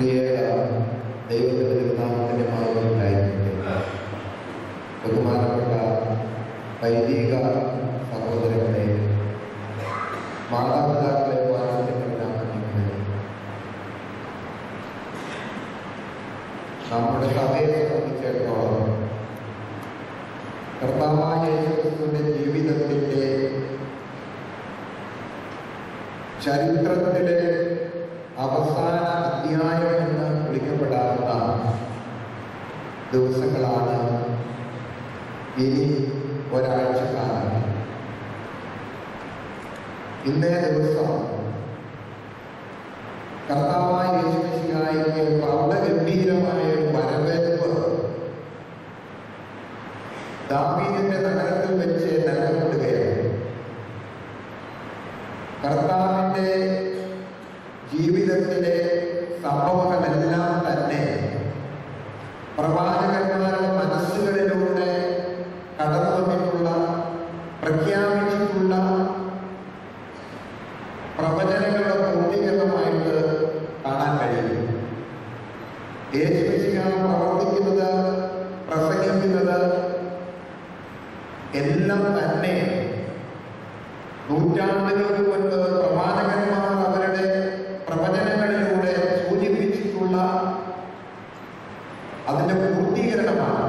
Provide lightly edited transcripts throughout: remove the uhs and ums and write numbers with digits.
പ്രിയ ദൈവത്തിൻ്റെ തിരുനാമത്തിൻ്റെ മാതൃകയായിരിക്കട്ടെ. ബഹുമാനപ്പെട്ട വൈദിക സഹോദരങ്ങളെ, മാതാപിതാക്കളെ, വാത്സല്യങ്ങളെ, നമ്മുടെ സഭയെ സംബന്ധിച്ചിടത്തോളം കർത്താവായ യേശുക്രിസ്തുവിന്റെ ജീവിതത്തിൻ്റെ ചരിത്രത്തിലെ അവസാന അധ്യായം എന്ന് വിളിക്കപ്പെടാവുന്ന ദിവസങ്ങളാണ് ഇനി ഒരാഴ്ചക്കാലം. ഇന്നേ ദിവസം കർത്താവായ യേശുമിശിഹായിക്ക് പ്രൗഢഗംഭീരമായ ഒരു വരവേൽപ്പ് ദാവീദിന്റെ നഗരത്തിൽ വെച്ച് നൽകപ്പെടുകയാണ്. കർത്താവിന്റെ ജീവിതത്തിലെ സംഭവങ്ങളെല്ലാം തന്നെ പ്രവാചകന്മാരുടെ മനസ്സുകളിലൂടെ കടന്നു വന്നിട്ടുള്ള, പ്രഖ്യാപിച്ചിട്ടുള്ള പ്രവചനങ്ങളുടെ പൂർത്തീകരണമായിട്ട് കാണാൻ കഴിയും. യേശുമിശിഹാ പ്രവർത്തിക്കുന്നത്, പ്രസംഗിക്കുന്നത് എല്ലാം തന്നെ നൂറ്റാണ്ടുകൾക്ക് മുൻപ് പ്രവാചകന്മാർ അവരുടെ പ്രവചനങ്ങളിലൂടെ സൂചിപ്പിച്ചിട്ടുള്ള അതിന്റെ പൂർത്തീകരണമാണ്.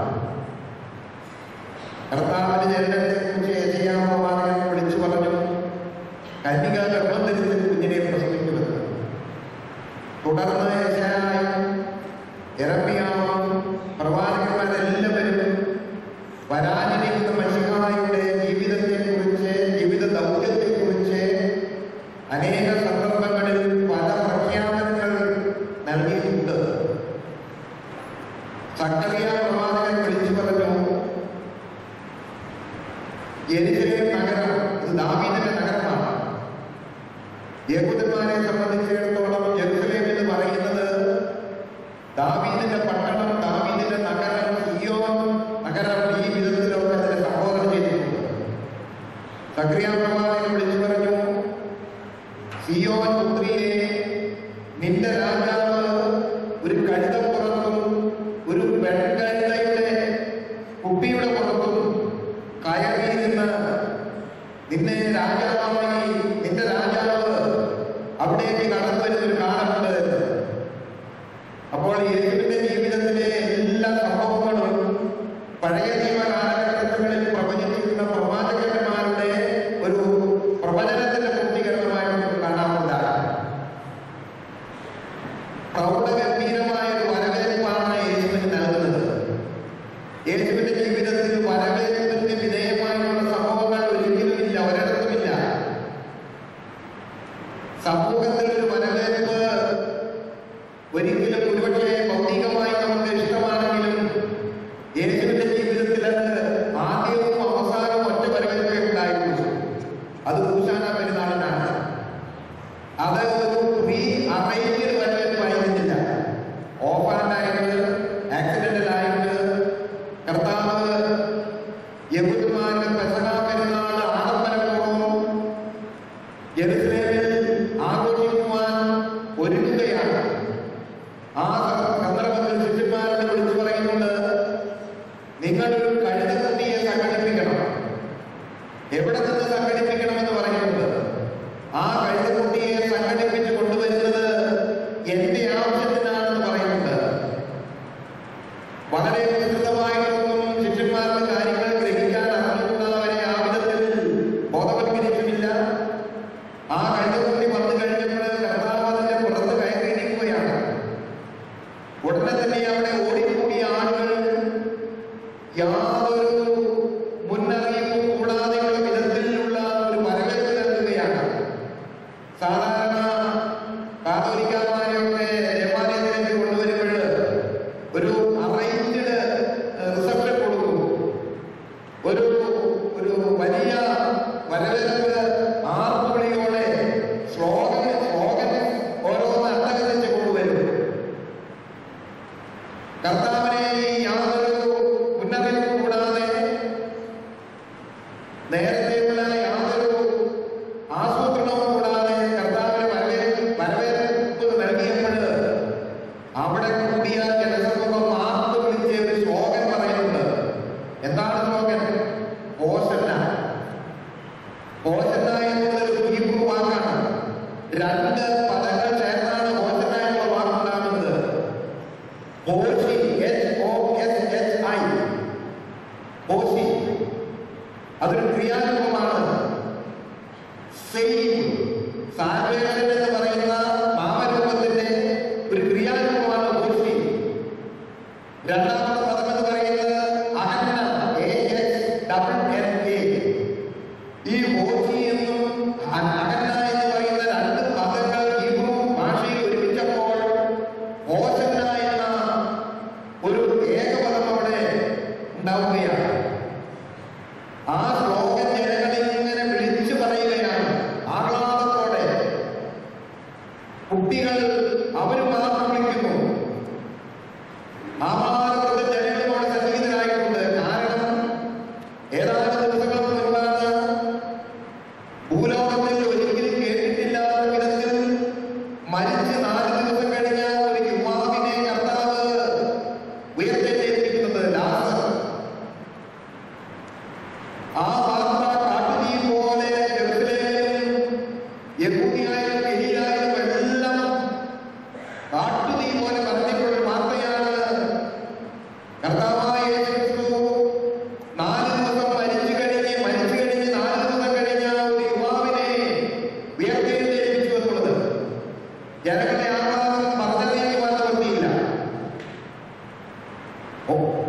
കർത്താവിന്റെ ജനനത്തെക്കുറിച്ച് യെശയ്യാ പ്രവാചകൻ വിളിച്ചു പറഞ്ഞു, കന്യക ഗർഭം ധരിച്ച് കുഞ്ഞിനെ പ്രസവിക്കുമെന്ന്. തുടർന്ന് യെശയ്യായും യെരമ്യാവും പ്രവാചകന്മാരെല്ലാവരും വരാനിരിക്കുന്ന മശിഹായുടെ ജീവിതത്തെക്കുറിച്ച്, ജീവിത ദൗത്യത്തെക്കുറിച്ച് അനേക സന്ദർഭങ്ങളിൽ പല പ്രഖ്യാപനങ്ങൾ നൽകിയിട്ടുണ്ട്. സക്കറിയ പ്രവാചകൻ വിളിച്ചു പറഞ്ഞു, യെരൂശലേം നഗരം ഇത് ദാവീദിന്റെ നഗരമാണ്. യഹൂദന്മാരെ സംബന്ധിച്ചിടത്തോളം യെരൂശലേം എന്ന് പറയുന്നത് ദാവീദിന്റെ പട്ടണം, ദാവീദിന്റെ നഗരം, സിയോൻ നഗരം, ഈ വിധത്തിലൊക്കെ അതിനെ സംബോധന ചെയ്തിട്ടുണ്ട്. സക്കറിയ പ്രവാചകൻ വിളിച്ചു പറഞ്ഞു, സിയോൻ പുത്രിയെ, നിന്റെ രാജാവ് ഒരു കഴുതപ്പുറത്തും ഒരു പെൺകഴുതയുടെ കുട്ടിയുടെ പുറത്തും കയറി നിന്ന് നിന്നെ രാജാവായി, നിന്റെ രാജാവ് അവിടേക്ക് കടന്നു വരുന്നൊരു കാലമുണ്ട്. അപ്പോൾ യേശുവിന്റെ ജീവിതത്തിലെ എല്ലാ സംഭവങ്ങളും പഴയ നിയമ കാലഘട്ടങ്ങളിൽ പ്രവചിച്ചിരുന്ന പ്രവാചകന്മാരുടെ ഒരു പ്രവചനത്തിന്റെ പൂർത്തീകരണമായി നമുക്ക് കാണാവുന്നതാണ്. പ്രൗഢഗംഭീരമായ ഒരു വരവേൽപ്പാണ് യേശുവിന് നൽകുന്നത്. യേശുവിന്റെ ജീവിതത്തിൽ വരവേൽപ്പിന് വിധേയമായുള്ള സംഭവങ്ങൾ ഒരിക്കലും ഇല്ല, ഒരിടത്തുമില്ല. സമൂഹത്തിൽ ഒരു വരവേൽപ്പ് ഒരിക്കലും ഒരുപക്ഷെ ഭൗതികമായി നമുക്ക് ഇഷ്ടമാണെങ്കിലും യേശുവിന്റെ ജീവിതത്തിൽ അത് ആദ്യവും അവസാനവും ഒറ്റ വരവേൽപ്പേ ഉണ്ടായിരുന്നു. അത് ഹോശാന പെരുന്നാളിനാണ്. അത് ഒരു പ്രീ അറേഞ്ച്ഡ് വരവേൽപ്പായിരുന്നില്ല. ഓഫാനായിട്ട്, ആക്സിഡന്റലായിട്ട് കർത്താവ് യഹൂദന്മാരുടെ പെസഹ പെരുന്നാൾ ആഡംബരപൂർവ്വം യെരൂശലേമിൽ ആഘോഷിക്കുവാൻ ഒരുങ്ങുകയാണ്. ആ സന്ദർഭത്തിൽ ശിഷ്യന്മാരോട് വിളിച്ചു പറയുന്നുണ്ട്, നിങ്ങളൊരു കഴുതക്കുട്ടിയെ സംഘടിപ്പിക്കണം. എവിടെ നിന്ന് സംഘടിപ്പിക്കണമെന്ന് പറയുന്നുണ്ട്. ആ കഴുതക്കുട്ടിയെ സംഘടിപ്പിച്ച് കൊണ്ടുവരുന്നത് എന്റെ ആവശ്യത്തിനാണെന്ന് പറയുന്നുണ്ട്. വളരെ വിസ്തൃതമായിട്ടൊന്നും ശിഷ്യന്മാരുടെ കാര്യങ്ങൾ ഗ്രഹിക്കാൻ അറിഞ്ഞിട്ടുള്ളവരെ ആ വിധത്തിൽ ബോധവൽക്കരിച്ചിട്ടില്ല. ആ കഴുതക്കുട്ടി വന്നു കഴിഞ്ഞപ്പോൾ കർത്താവ് അതിന്റെ പുറത്ത് കയറിയിരിക്കുകയാണ്. ഉടനെ തന്നെ അവിടെ ഓടിക്കൂടിയ ആളുകൾ യാതൊരു മുന്നറിയിപ്പും കൂടാതെയുള്ള വിധത്തിലുള്ള ഒരു വരവേൽപ്പ് നൽകുകയാണ്. സാധാരണ കാതോലിക്കന്മാരെയൊക്കെ അതൊരു ക്രിയാരൂപമാണ്. സാൽവേഷൻ എന്ന് പറയുന്ന നാമരൂപത്തിന്റെ ഒരു ക്രിയാരൂപമാണ് ഓഷി. രണ്ടാമത്തെ പദം എന്ന് പറയുന്നത് അഹന്ന, AHNNA. ഈ ഓഷി എന്നും അഹന്ന എന്ന് പറയുന്ന രണ്ട് പദങ്ങൾ ഹീബ്രു ഭാഷയിൽ ഒരുമിച്ചപ്പോൾ ഹോസന്ന എന്ന ഒരു ഏകപദം അവിടെ ഉണ്ടാവുകയാണ്. ആ ശ്ലോകം ജനങ്ങളിൽ ഇങ്ങനെ വിളിച്ചു പറയുകയാണ് ആഹ്ലാദത്തോടെ. കുട്ടികൾ അവർ മാത്രം വിളിക്കുന്നു. ആഹ്ലാദത്തോടെ ജനങ്ങളോട് സന്നിഹിതരായിട്ടുണ്ട്. കാരണം ഏതാനും ദിവസങ്ങൾക്ക് മുൻപാണ് ഭൂലോകത്തിൽ ഒരിക്കലും കേട്ടിട്ടില്ലാത്ത വിധത്തിൽ മരിച്ച് 4 ദിവസം കഴിഞ്ഞ ഒരു യുവാവിനെ കർത്താവ് ഉയർത്തെഴുന്നേൽപ്പിക്കുന്നത് ലാസർ. ആ വാർത്ത കാട്ടുതീ പോലെ ജെറുസലേമിലും യഹൂദിയായാലും ഗലീലായാലും എല്ലാം കാട്ടുതീ പോലെ പറഞ്ഞിട്ടുള്ള വാർത്തയാണ്. കർത്താവായ യേശുക്രിസ്തു 4 ദിവസം മരിച്ചു കഴിഞ്ഞ് 4 ദിവസം കഴിഞ്ഞ ഒരു യുവാവിനെ ഉയർത്തെഴുന്നേൽപ്പിച്ചു എന്നുള്ളത്. ജനങ്ങളുടെ ആഹ്ലാദം പറഞ്ഞറിയിക്കുവാൻ നിവൃത്തിയില്ല.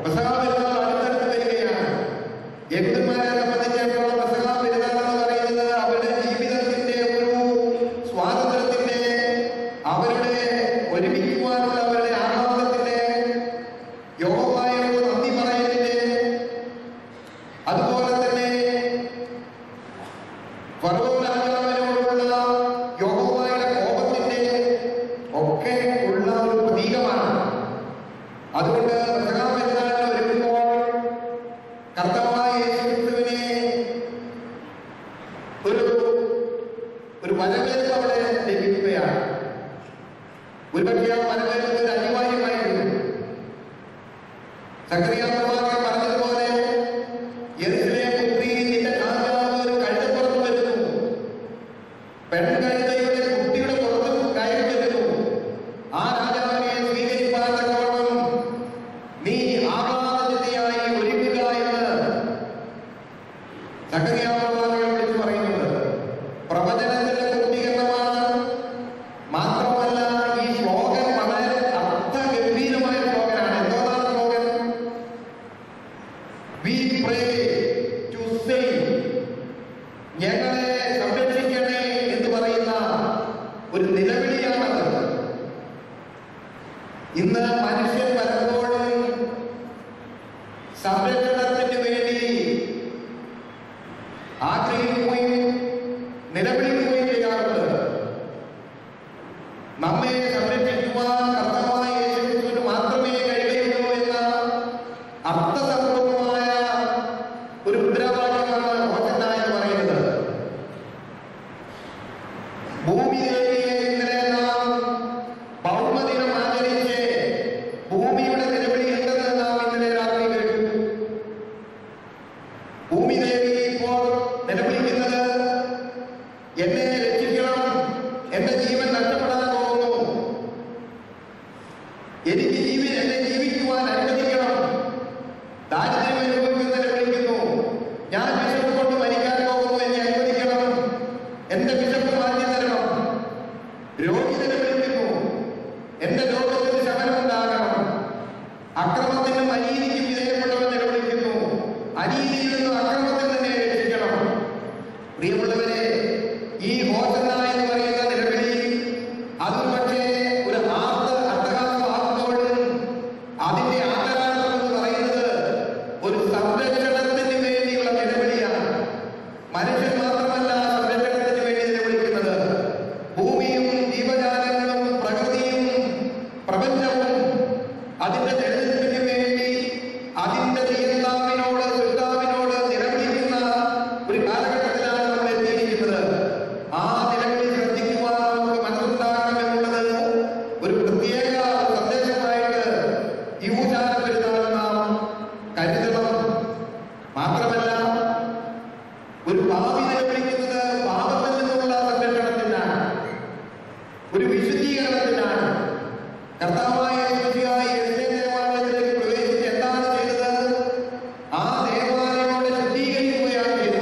പെസഹ പെരുന്നാൾ അടുത്തടുത്ത് വരികയാണ്. യഹൂദന്മാരെ സംബന്ധിച്ചിടത്തോളം പെസഹ പെരുന്നാൾ എന്ന് പറയുന്നത് അവരുടെ ജീവിതത്തിന്റെ ഒരു സ്വാതന്ത്ര്യത്തിന്റെ, അവരുടെ ഒരുമിക്കുവാനുള്ള അവരുടെ ആഹ്ലാദത്തിന്റെ, യഹോവയോട് നന്ദി പറയലിന്റെ, അതുപോലെ തന്നെ ഫറവോ രാജാവിനോടുള്ള യഹോവയുടെ കോപത്തിന്റെ ഒക്കെ ഉള്ള ഒരു പ്രതീകമാണ്. അതുകൊണ്ട് പെസഹ പെരുന്നാളിന് ഒരുങ്ങുമ്പോൾ കർത്താവായ യേശുക്രിസ്തുവിനെ ഒരു വരവേൽപ്പ് അവിടെ ലഭിക്കുകയാണ്. ഒരുപക്ഷെ ആ വരവേൽപ്പ് ഒരു അനിവാര്യമായിരുന്നു. സക്കറിയാ പ്രവാചകൻ പറഞ്ഞതുപോലെ യെരൂശലേം പുത്രീ, നിന്റെ രാജാവ് ഒരു കഴുതപ്പുറത്ത് വരുന്നു, പെൺകഴുതയുടെ കുട്ടിയുടെ പുറത്ത് കയറി വരുന്നു. ആ രാജാവിനെ സ്വീകരിക്കാൻ തക്കവണ്ണം നീ ആഹ്ലാദജനതയായി ഒരുങ്ങുക എന്ന് സക്കറിയാ പ്രവാചകൻ വിളിച്ചു പറയുന്നത് പ്രവചനത്തിന്റെ പൂർത്തീകരണമാണ്. മാത്രമല്ല ഈ ശ്ലോകൻ വളരെ അർത്ഥഗംഭീരമായ ശ്ലോകനാണ്. എന്താണ് ശ്ലോകൻ? We pray to save, ഞങ്ങളെ സംരക്ഷിക്കണേ എന്ന് പറയുന്ന ഒരു നിലവിളിയാണത്. ഇന്ന് മനുഷ്യൻ പലപ്പോഴും സംരക്ഷണത്തിന് വേണ്ടി ആഗ്രഹിക്കുകയും നിലവിളിക്കുകയും ചെയ്യാറുണ്ട്. നമ്മെ സംരക്ഷിക്കുവാൻ കർത്താവായ യേശുക്രിസ്തുവിന് മാത്രമേ കഴിയുകയുള്ളൂ എന്ന അർത്ഥസമ്പൂർണമായ ഒരു മുദ്രാവാക്യമാണ് ഹോസന്ന എന്ന് പറയുന്നത്. ഭൂമിയിലേക്ക് ഇന്നലെ നാം ഭൗമദിനം ആചരിച്ച് ഭൂമിയുടെ നിലവിളി ഉണ്ടെന്ന് നാം ഇന്നലെ രാത്രി കേട്ടു. ഭൂമിദേവി ഇപ്പോൾ നിലവിളിക്കുന്നത് എന്നെ രക്ഷിക്കണം, എന്റെ ജീവൻ നഷ്ടപ്പെടാൻ പോകുന്നു, എനിക്ക് എന്നെ ജീവിക്കുവാൻ അനുവദിക്കണം, ദാരിദ്ര്യം അനുഭവിക്കുന്നതിനെ വിളിക്കുന്നു, ഞാൻ വിശപ്പ് കൊണ്ട് മരിക്കാൻ പോകുന്നു, എന്നെ അനുവദിക്കണം, എന്റെ വിശപ്പ് മാറ്റി തരണം. രോഗികളെ വിളിക്കുന്നു, എന്റെ രോഗത്തിന് ശമനമുണ്ടാകണം. അക്രമത്തിനും അനീതിക്കും വിധേയപ്പെട്ടവനെ വിളിക്കുന്നു, അനീതിയിൽ നിന്നും അക്രമത്തിൽ തന്നെ രക്ഷിക്കണം. പ്രിയമുള്ളവരെ, ഈ ഹോസന്ന എന്ന് പറയുന്ന നിലവിളി അത് പക്ഷേ ഒരു അട്ടഹാസമാകുമ്പോഴും അതിന്റെ ആചാരം എന്ന് പറയുന്നത് ഒരു സംരക്ഷണത്തിന് വേണ്ടിയുള്ള നിലവിളിയാണ്. മനുഷ്യൻ മാത്രമല്ല സംരക്ഷണത്തിന് വേണ്ടി നിലവിളിക്കുന്നത്. ഭൂമിയും ജീവജാലങ്ങളും പ്രകൃതിയും പ്രപഞ്ചവും അതിന്റെ നിലനിൽപ്പിന് വേണ്ടി അതിന്റെ നിയന്താവിനോട് സൃഷ്ടാവിനോട് നിലവിളിക്കുന്ന ഒരു കാലഘട്ടത്തിലാണ് നമ്മൾ എത്തിയിരിക്കുന്നത്. ആ നിലവിളി ശ്രദ്ധിക്കുവാൻ നമുക്ക് മനസ്സുണ്ടാകണം എന്നുള്ളത് ഒരു പ്രത്യേക സന്ദേശമായിട്ട് ഈ ഊശാന പെരുന്നാൾ നാം കരുതണം. മാത്രമല്ല, ഒരു പാപി നിലവിളിക്കുന്നത് പാപത്തിൽ നിന്നുള്ള സംരക്ഷണത്തിനാണ്, ഒരു വിശുദ്ധീകരണത്തിനാണ്. കർത്താവായ യേശുവിന്റെ ദേവാലയത്തിലേക്ക് പ്രവേശിച്ച് എന്താണ് ചെയ്തത്? ആ ദേവാലയം ശുദ്ധീകരിക്കുകയാണ് ചെയ്തത്.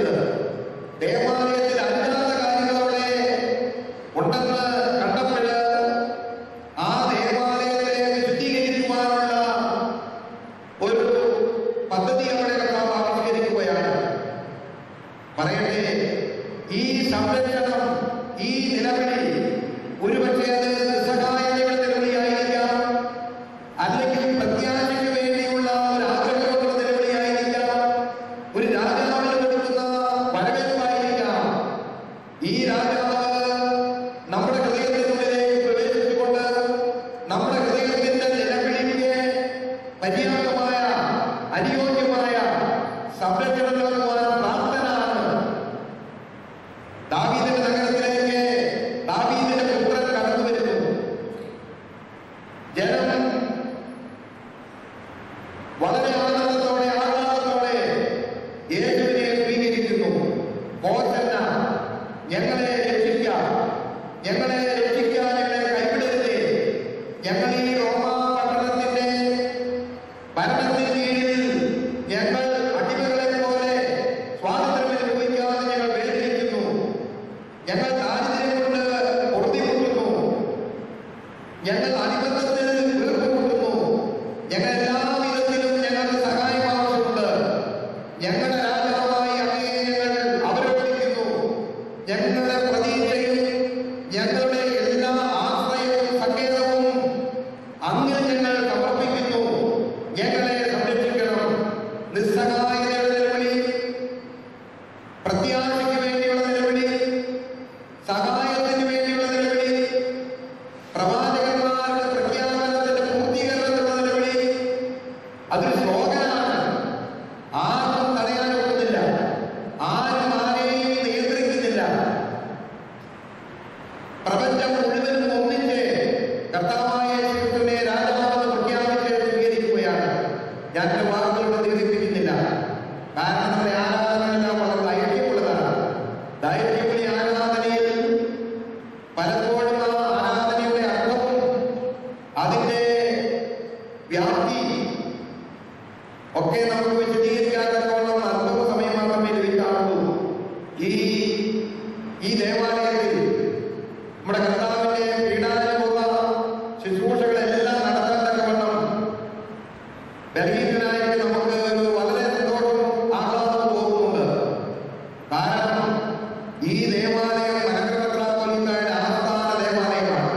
ഞങ്ങൾ അടിമത്തത്തിൽ വീർപ്പുമുട്ടുന്നു. ഞങ്ങൾ എല്ലാ വിധത്തിലും ഞങ്ങൾക്ക് സഹായം ആവശ്യമുണ്ട്. ഞങ്ങളുടെ രാജാവായി അങ്ങയെ ഞങ്ങൾ അവരോധിക്കുന്നു. ഞങ്ങളുടെ പ്രതീക്ഷയും ഞങ്ങളുടെ എല്ലാ ആശ്രയവും സങ്കേതവും അങ്ങിൽ ഞങ്ങൾ സമർപ്പിക്കുന്നു. ഞങ്ങളെ സംരക്ഷിക്കണം. നിസ്സഹായതയുടെ നിലവിളി, പ്രത്യാശയ്ക്ക് വേണ്ടിയുള്ള നിലവിളി, സഹായത്തിന് വേണ്ടിയുള്ള നിലവിളി, പ്രവാചകന്മാരുടെ പ്രഖ്യാപനത്തിന്റെ പൂർത്തീകരണത്തിനുള്ള നിലവിളി, അതൊരു ശ്ലോകനാണ്. ആർക്കും തടയാനൊക്കുന്നില്ല. ആരും ആരെയും നിയന്ത്രിക്കുന്നില്ല. പ്രപഞ്ചം മുഴുവനും ഒന്നിച്ച് കർത്താവായ യേശുവിനെ രാജാവെന്ന് പ്രഖ്യാപിച്ച് സ്വീകരിക്കുകയാണ്. ഞാൻ വാക്കുകളോട് ദീർഘിപ്പിക്കുന്നില്ല. കാരണം നമ്മുടെ ആരാധനയെല്ലാം വളരെ ദൈർഘ്യമുള്ളതാണ്. ദൈർഘ്യമുള്ള ആരാധനയിൽ പലപ്പോഴും ആ ആരാധനയുടെ അർത്ഥവും അതിന്റെ വ്യാപ്തി ഒക്കെ നമുക്ക് വിശദീകരിക്കാൻ തക്കവണ്ണം അല്പം സമയം മാത്രമേ ലഭിക്കാറുള്ളൂ. ഈ ദേവാലയത്തിൽ നമ്മുടെ കർത്താവിന്റെ പീഡാനുഭവ ശുശ്രൂഷകളെല്ലാം നടത്താൻ തക്കവണ്ണം ബലഹീനനായിട്ട് നമുക്ക് ഒരു വളരെ സന്തോഷവും ആഹ്ലാദവും തോന്നുന്നുണ്ട്. കാരണം ഈ ദേവാലയം മലങ്കര മെത്രാപ്പോലീത്തായുടെ ആസ്ഥാന ദേവാലയമാണ്.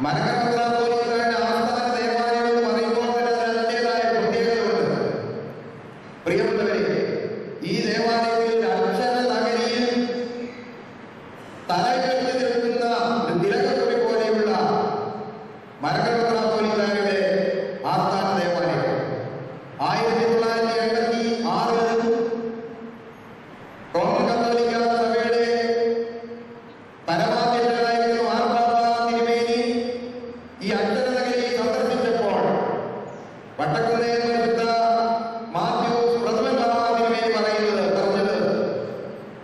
മലങ്കര മെത്രാപ്പോലീത്തായുടെ ആസ്ഥാന ദേവാലയം എന്ന് പറയുമ്പോൾ തന്നെ അതിൻ്റെതായ പ്രത്യേകതയുണ്ട്. പ്രിയപ്പെട്ടവരെ, ഈ ദേവാലയത്തിൽ അക്ഷര നഗരിയിൽ തലകെട്ടി നിൽക്കുന്ന തിലകക്കുറി പോലെയുള്ള മലങ്കര മെത്രാപ്പോലീത്തായുടെ ആസ്ഥാന ദേവാലയം 1986 റോമൻ കത്തോലിക്ക സഭയുടെ പരമാധ്യക്ഷനായിരുന്ന മാർപ്പാപ്പ തിരുമേനി ഈ അക്ഷരനഗരി സന്ദർശിച്ചപ്പോൾ വട്ടക്കുന്നേൽ പരിശുദ്ധ മാത്യൂസ് പ്രഥമൻ ബാബ തിരുമേനി പറഞ്ഞത്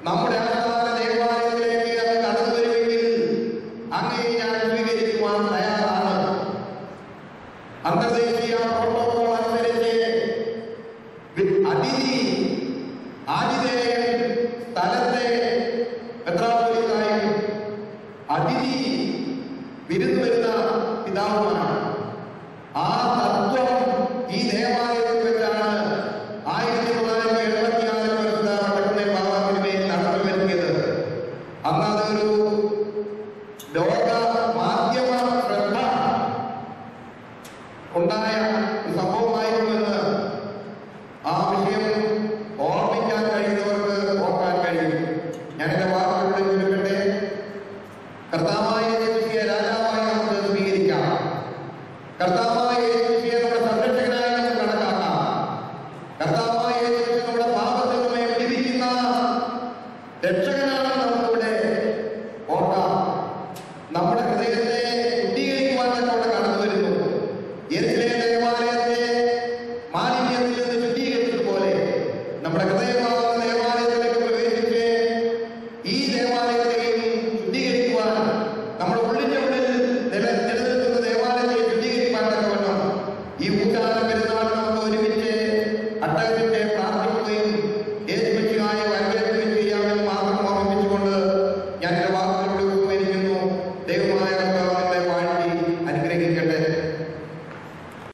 നമ്മുടെ ആസ്ഥാന ദേവാലയത്തിലേക്ക് അങ്ങ് കടന്നു വരുമെങ്കിൽ അങ്ങയെ ഞാൻ സ്വീകരിക്കുവാൻ തയ്യാറാണ്. അന്തർദേശീയ പ്രോട്ടോകോൾ അനുസരിച്ച് ആതിഥേയൻ സ്ഥലത്തെ മെത്രാപ്പോലീത്തായും അതിഥി വിരുന്നു വരുന്ന പിതാവുമാണ്. ആ തത്വം ഈ ദേവാലയത്തിൽ വെച്ചാണ് 1976 വരുന്ന വടക്കുന്നേൽ ബാബ തിരുമേനി നടന്നു വരുത്തിയത്. അന്ന് അതൊരു ലോക മാധ്യമ ശ്രദ്ധ ഉണ്ടായ ഒരു സംഭവമായിരുന്നുവെന്ന് ആ വിഷയം ഓർമ്മിക്കാൻ കഴിയുന്നവർക്ക് ഓർക്കാൻ കഴിയും. ഞാൻ എന്റെ വാക്കുകളിൽ ചുരുക്കട്ടെ. കർത്താവായ യേശുവിനെ രാജാവായി നമുക്ക് സ്വീകരിക്കാം. കർത്താവായ യേശുവിനെ നമ്മുടെ സംരക്ഷകനായി നമുക്ക് കണക്കാക്കാം. കർത്താവായ യേശു നമ്മുടെ പാപത്തിൽ നമ്മെ വിടിവിക്കുന്ന രക്ഷകനാണെന്ന് നമുക്കിവിടെ ഓർക്കാം. നമ്മുടെ ഹൃദയത്തെ ശുദ്ധീകരിക്കുവാൻ അവിടെ കടന്നു വരുന്നു. യെരുശലേം ദേവാലയത്തെ മാലിന്യത്തിൽ നിന്ന് ശുദ്ധീകരിച്ചതുപോലെ നമ്മുടെ ഹൃദയം